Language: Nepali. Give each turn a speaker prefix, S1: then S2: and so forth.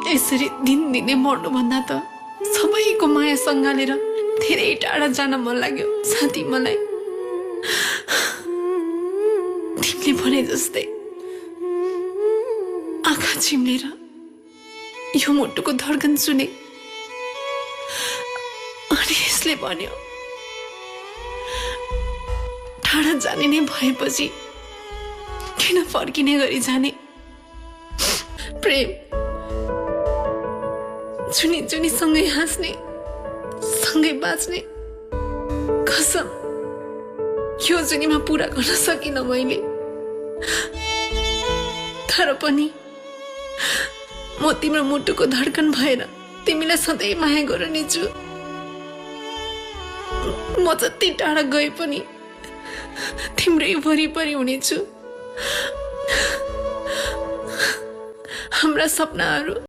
S1: यसरी दिनदिनै मर्नुभन्दा त सबैको माया सँगालेर धेरै टाढा जान मन लाग्यो साथी मलाई। तिमीले भने जस्तै आँखा चिम्लेर यो मुटुको धड्कन सुने अनि यसले भन्यो टाढा जाने नै भएपछि किन फर्किने गरी जाने। प्रेम जुनी जुनी सँगै हाँस्ने सँगै बाँच्ने कसम यो जुनीमा पूरा गर्न सकिनँ मैले। तर पनि म तिम्रो मुटुको धड्कन भएर तिमीलाई सधैँ माया गर्ने छु। म जति टाढा गए पनि तिम्रै वरिपरि हुनेछु। हाम्रा सपनाहरू